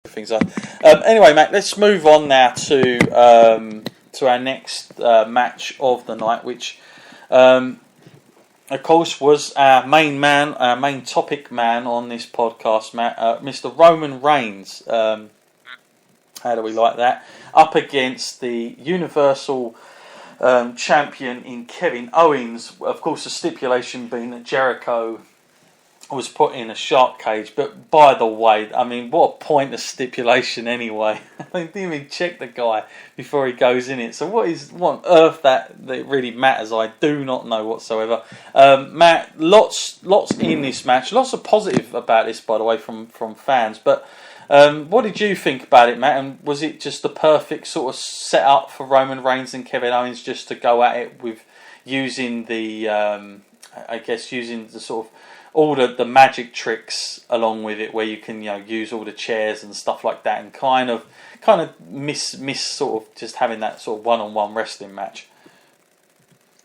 things like. Anyway, Matt, let's move on now to our next match of the night, which, of course, was our main topic man on this podcast, Matt, Mr. Roman Reigns. How do we like that? Up against the Universal champion in Kevin Owens. Of course, the stipulation being that Jericho was put in a shark cage. But by the way, I mean, what a pointless stipulation anyway. They didn't even check the guy before he goes in it. So what on earth that really matters? I do not know whatsoever. Matt, lots in this match. Lots of positive about this, by the way, from fans. But what did you think about it, Matt? And was it just the perfect sort of setup for Roman Reigns and Kevin Owens just to go at it with using the sort of all the magic tricks along with it, where you can use all the chairs and stuff like that, and kind of miss sort of just having that sort of one-on-one wrestling match?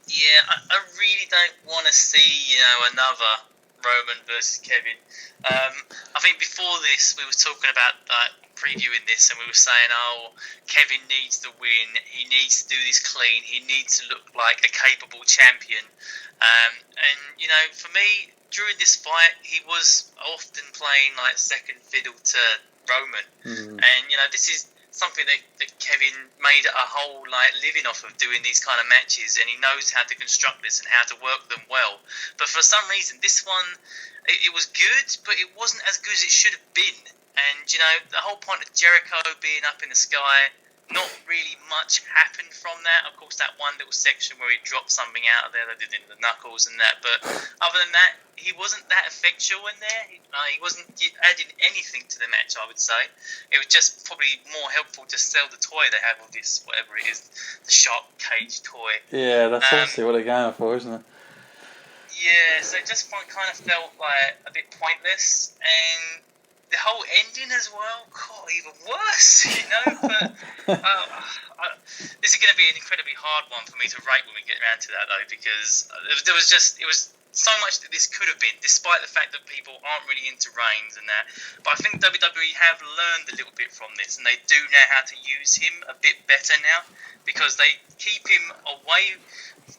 Yeah, I really don't want to see another Roman versus Kevin. I think before this we were talking about previewing this, and we were saying, Kevin needs the win, he needs to do this clean, he needs to look like a capable champion, and for me, during this fight he was often playing like second fiddle to Roman, and this is something that Kevin made a whole living off of, doing these kind of matches, and he knows how to construct this and how to work them well. But for some reason, this one, it was good, but it wasn't as good as it should have been. And the whole point of Jericho being up in the sky, not really much happened from that. Of course, that one little section where he dropped something out of there, they did in the knuckles and that. But other than that, he wasn't that effectual in there. He wasn't adding anything to the match, I would say. It was just probably more helpful to sell the toy they have of this, whatever it is, the shark cage toy. Yeah, that's obviously what they're going for, isn't it? Yeah, so it just kind of felt like a bit pointless, and the whole ending as well, God, even worse, But this is going to be an incredibly hard one for me to rate when we get around to that, though, because it was so much that this could have been, despite the fact that people aren't really into Reigns and that. But I think WWE have learned a little bit from this, and they do know how to use him a bit better now, because they keep him away,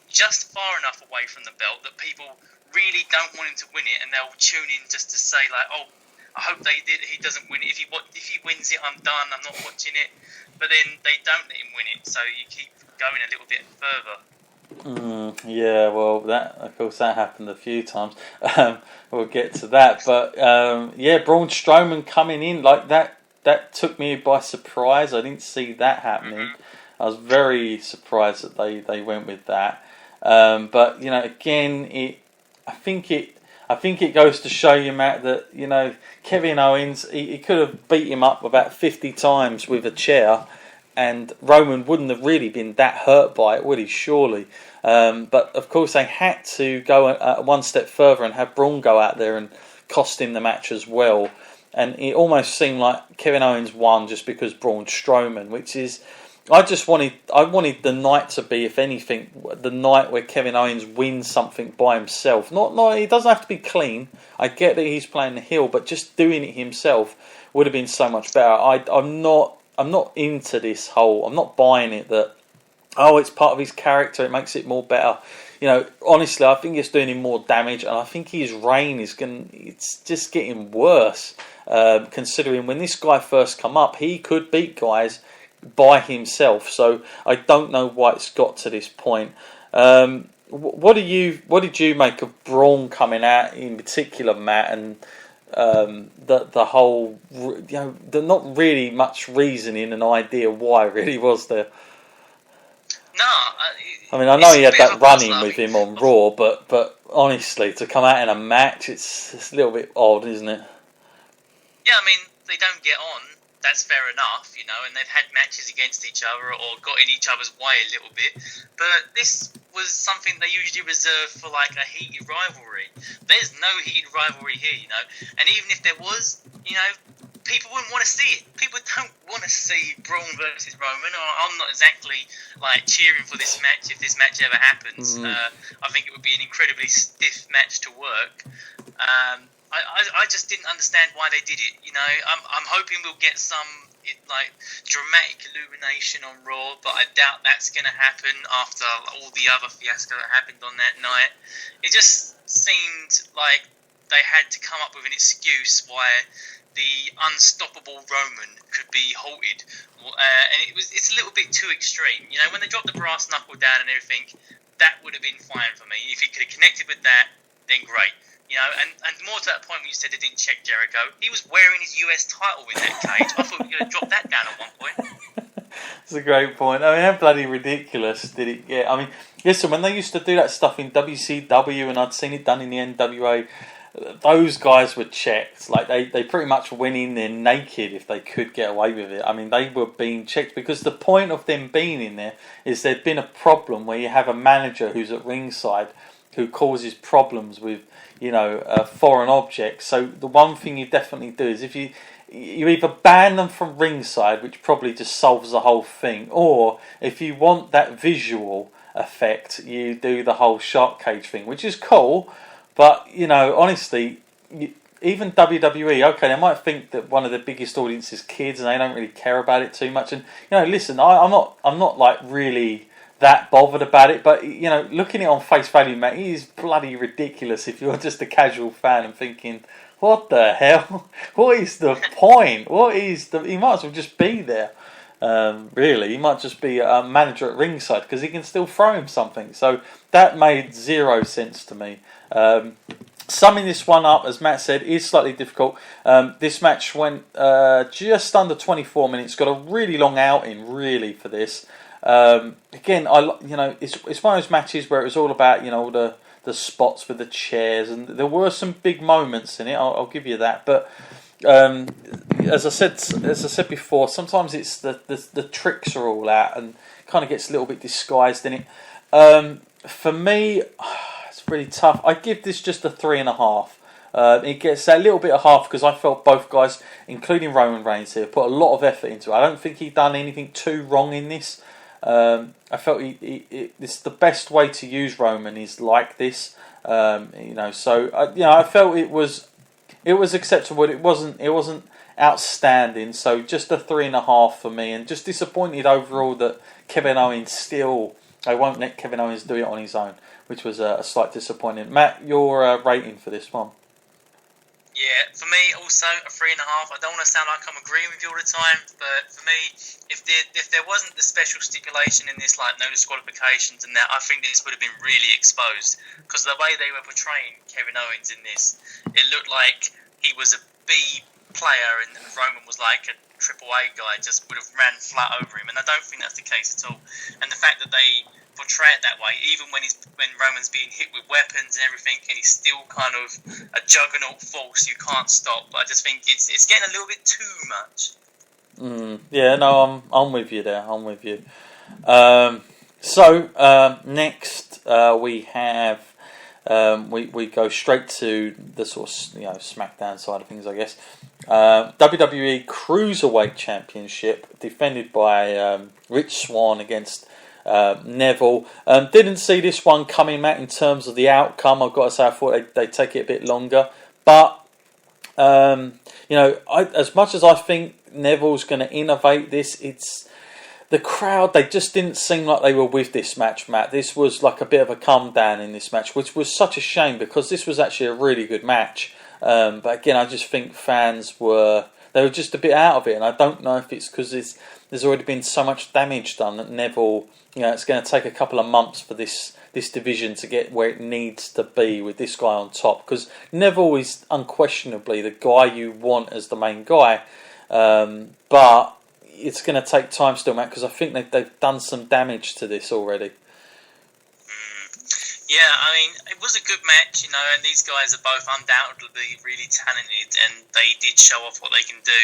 just far enough away from the belt that people really don't want him to win it, and they'll tune in just to say I hope he doesn't win it. If he wins it, I'm done. I'm not watching it. But then they don't let him win it, so you keep going a little bit further. Yeah, well, that happened a few times. We'll get to that, but Braun Strowman coming in like that took me by surprise. I didn't see that happening. I was very surprised that they went with that. But again, I think it goes to show you, Matt, that Kevin Owens, he could have beat him up about 50 times with a chair, and Roman wouldn't have really been that hurt by it, would he? Surely. But of course, they had to go one step further and have Braun go out there and cost him the match as well. And it almost seemed like Kevin Owens won just because Braun Strowman, which is, I wanted the night to be, if anything, the night where Kevin Owens wins something by himself. Not, it doesn't have to be clean. I get that he's playing the heel, but just doing it himself would have been so much better. I'm not into this whole. I'm not buying it that it's part of his character. It makes it more better. Honestly, I think it's doing him more damage, and I think his reign it's just getting worse. Considering when this guy first come up, he could beat guys by himself. So I don't know why it's got to this point. What did you make of Braun coming out in particular, Matt, and the whole, the not really much reasoning and idea why really was there? No, I mean, I know he had that run-in with him on Raw, but honestly, to come out in a match, it's a little bit odd, isn't it? Yeah, I mean, they don't get on. That's fair enough, and they've had matches against each other or got in each other's way a little bit. But this was something they usually reserve for like a heated rivalry. There's no heated rivalry here, And even if there was, people wouldn't want to see it. People don't want to see Braun versus Roman. I'm not exactly like cheering for this match if this match ever happens. I think it would be an incredibly stiff match to work. I just didn't understand why they did it. You know, I'm hoping we'll get some dramatic illumination on Raw, but I doubt that's going to happen after all the other fiasco that happened on that night. It just seemed like they had to come up with an excuse why the unstoppable Roman could be halted, and it's a little bit too extreme. You know, when they dropped the brass knuckle down and everything, that would have been fine for me. If he could have connected with that, then great. You know, and more to that point when you said they didn't check Jericho, he was wearing his US title in that cage. I thought we were going to drop that down at one point. It's a great point. I mean, how bloody ridiculous did it get? I mean, listen, when they used to do that stuff in WCW and I'd seen it done in the NWA, those guys were checked. Like, they pretty much went in there naked if they could get away with it. I mean, they were being checked because the point of them being in there is there'd been a problem where you have a manager who's at ringside who causes problems with, you know, foreign objects. So the one thing you definitely do is if you either ban them from ringside, which probably just solves the whole thing, or if you want that visual effect, you do the whole shark cage thing, which is cool. But, you know, honestly, even WWE, okay, they might think that one of the biggest audience is kids and they don't really care about it too much. And, you know, listen, I'm not like really that bothered about it, but, you know, looking at it on face value, mate, it is bloody ridiculous if you're just a casual fan and thinking, what the hell? What is the point? He might as well just be there. Really, he might just be a manager at ringside because he can still throw him something. So that made zero sense to me. Summing this one up, as Matt said, is slightly difficult. This match went just under 24 minutes. Got a really long outing, really, for this. Again, it's one of those matches where it was all about, you know, all the spots with the chairs, and there were some big moments in it. I'll give you that, but as I said before, sometimes it's the tricks are all out and kind of gets a little bit disguised in it. For me, it's really tough. I give this just a 3.5. It gets a little bit of half because I felt both guys, including Roman Reigns here, put a lot of effort into it. I don't think he'd done anything too wrong in this. I felt it's the best way to use Roman is like this. You know, so I felt it was acceptable. It wasn't outstanding. So just a 3.5 for me, and just disappointed overall that Kevin Owens they won't let Kevin Owens do it on his own, which was a slight disappointment. Matt, your rating for this one? Yeah, for me also a 3.5. I don't want to sound like I'm agreeing with you all the time, but for me, if there wasn't the special stipulation in this, like no disqualifications and that, I think this would have been really exposed. Because the way they were portraying Kevin Owens in this, it looked like he was a B player and Roman was like a AAA guy, just would have ran flat over him. And I don't think that's the case at all. And the fact that they portray it that way, even when Roman's being hit with weapons and everything, and he's still kind of a juggernaut force you can't stop. But I just think it's getting a little bit too much. Yeah, no, I'm with you there. I'm with you. Next we have we go straight to the sort of SmackDown side of things, I guess. WWE Cruiserweight Championship defended by Rich Swann against Neville. Didn't see this one coming, Matt, in terms of the outcome. I've got to say, I thought they'd take it a bit longer. But, as much as I think Neville's going to innovate this, it's the crowd, they just didn't seem like they were with this match, Matt. This was like a bit of a come down in this match, which was such a shame because this was actually a really good match. But again, I just think fans were just a bit out of it, and I don't know if it's because there's already been so much damage done that Neville, it's going to take a couple of months for this division to get where it needs to be with this guy on top, because Neville is unquestionably the guy you want as the main guy, but it's going to take time still, Matt, because I think they've done some damage to this already. Yeah, I mean, it was a good match, and these guys are both undoubtedly really talented, and they did show off what they can do.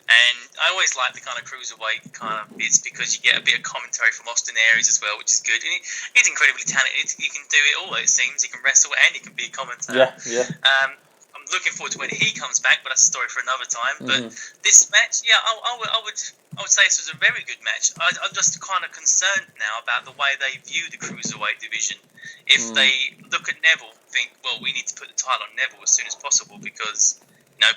And I always like the kind of cruiserweight kind of bits because you get a bit of commentary from Austin Aries as well, which is good. And he's incredibly talented. He can do it all, it seems. He can wrestle and he can be a commentator. Yeah. I'm looking forward to when he comes back, but that's a story for another time. But this match, yeah, I would say this was a very good match. I'm just kind of concerned now about the way they view the cruiserweight division. If they look at Neville, think, well, we need to put the title on Neville as soon as possible because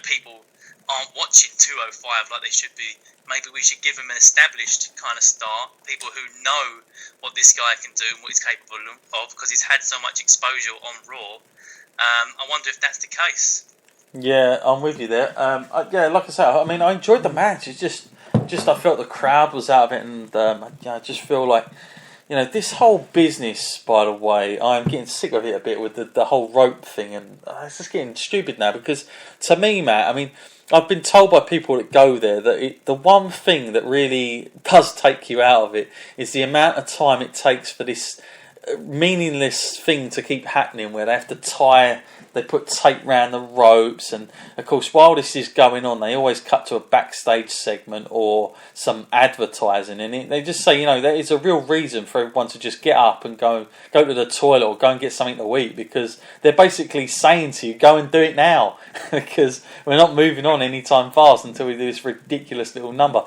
people aren't watching 205 like they should be. Maybe we should give him an established kind of star, people who know what this guy can do and what he's capable of, because he's had so much exposure on Raw. I wonder if that's the case. Yeah, I'm with you there. Yeah, like I said, I mean, I enjoyed the match. It's just I felt the crowd was out of it, and I just feel like, this whole business, by the way, I'm getting sick of it a bit with the whole rope thing, and it's just getting stupid now, because to me, Matt, I mean, I've been told by people that go there that the one thing that really does take you out of it is the amount of time it takes for this meaningless thing to keep happening, where they have to they put tape round the ropes, and of course while this is going on they always cut to a backstage segment or some advertising, and they just say, there is a real reason for everyone to just get up and go to the toilet or go and get something to eat, because they're basically saying to you, go and do it now, because we're not moving on anytime fast until we do this ridiculous little number.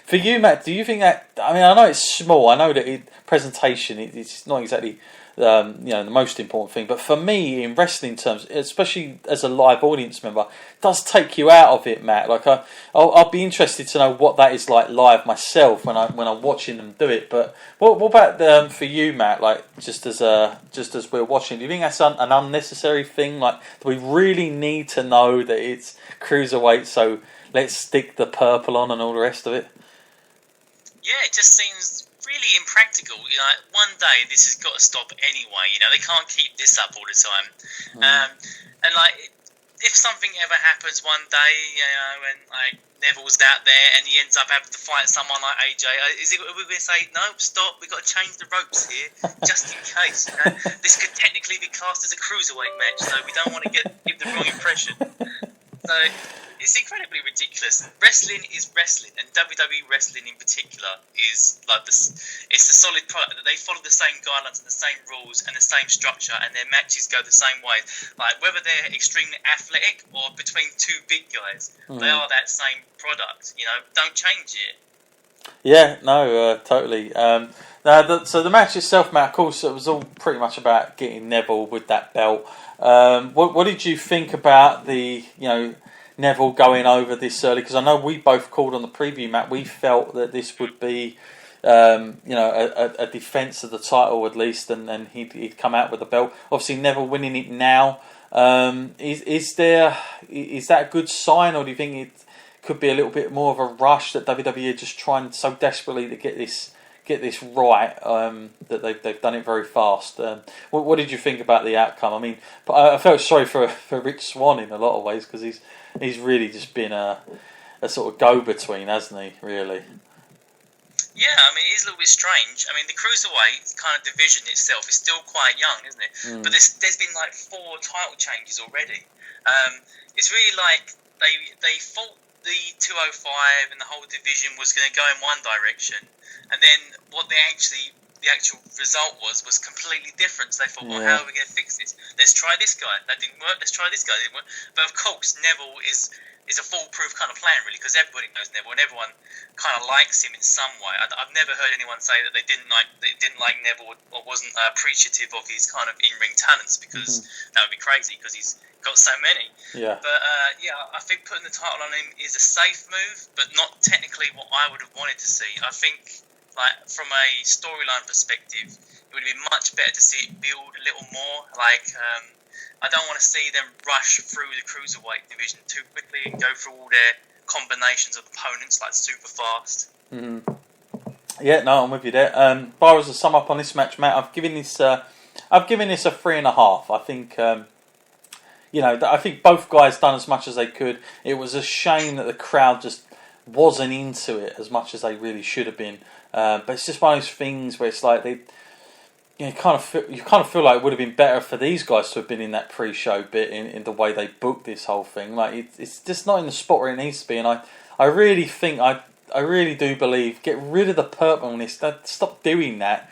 For you, Matt, do you think that, I mean, I know it's small, I know that presentation, it's not exactly the most important thing, but for me, in wrestling terms, especially as a live audience member, it does take you out of it, Matt. Like I'll be interested to know what that is like live myself when I'm watching them do it. But what about for you, Matt? Like just as we're watching, do you think that's an unnecessary thing? Like, do we really need to know that it's cruiserweight? So let's stick the purple on and all the rest of it. Yeah, it just seems really impractical. One day this has got to stop anyway. They can't keep this up all the time. And if something ever happens one day, when Neville's out there and he ends up having to fight someone like AJ, are we going to say no? Stop. We've got to change the ropes here, just in case. This could technically be cast as a cruiserweight match, so we don't want to give the wrong impression. So it's incredibly ridiculous. Wrestling is wrestling, and WWE wrestling in particular is like this. It's a solid product that they follow the same guidelines and the same rules and the same structure, and their matches go the same way. Like whether they're extremely athletic or between two big guys, they are that same product. Don't change it. Yeah, no, totally. So the match itself, Matt, of course, it was all pretty much about getting Neville with that belt. What did you think about the Neville going over this early? Because I know we both called on the preview, Matt. We felt that this would be a defence of the title at least, and he'd come out with the belt. Obviously, Neville winning it now. Is that a good sign, or do you think it could be a little bit more of a rush that WWE are just trying so desperately to get this right, that they've done it very fast? What did you think about the outcome? I mean, I felt sorry for Rich Swann in a lot of ways, because he's really just been a sort of go-between, hasn't he, really? Yeah, I mean, it is a little bit strange. I mean, the cruiserweight kind of division itself is still quite young, isn't it? But there's been like 4 title changes already. It's really like they thought the 205 and the whole division was going to go in one direction, and then what the actual result was completely different. So they thought, well, how are we going to fix this? Let's try this guy. That didn't work. Let's try this guy. That didn't work. But of course, Neville is a foolproof kind of plan, really, because everybody knows Neville and everyone kind of likes him in some way. I've never heard anyone say that they didn't like Neville or wasn't appreciative of his kind of in-ring talents, because that would be crazy, because he's got so many. Yeah. But I think putting the title on him is a safe move, but not technically what I would have wanted to see. I think, like, from a storyline perspective, it would have been much better to see it build a little more. Like, I don't want to see them rush through the cruiserweight division too quickly and go through all their combinations of opponents like super fast. Yeah, no, I'm with you there. Bar as a sum up on this match, Matt, I've given this a 3.5. I think I think both guys done as much as they could. It was a shame that the crowd just wasn't into it as much as they really should have been. But it's just one of those things where it's like you kind of feel like it would have been better for these guys to have been in that pre-show bit in the way they booked this whole thing. Like it's just not in the spot where it needs to be, and I really think I really do believe, get rid of the purpleness. Stop doing that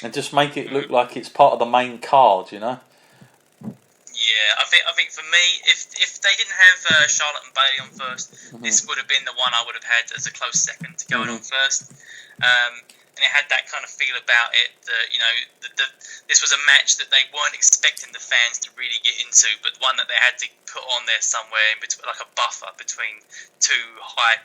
and just make it look like it's part of the main card, Yeah, I think for me, if they didn't have Charlotte and Bailey on first, this would have been the one I would have had as a close second to going on first. And it had that kind of feel about it that, you know, this was a match that they weren't expecting the fans to really get into, but one that they had to put on there somewhere in between, like a buffer between two high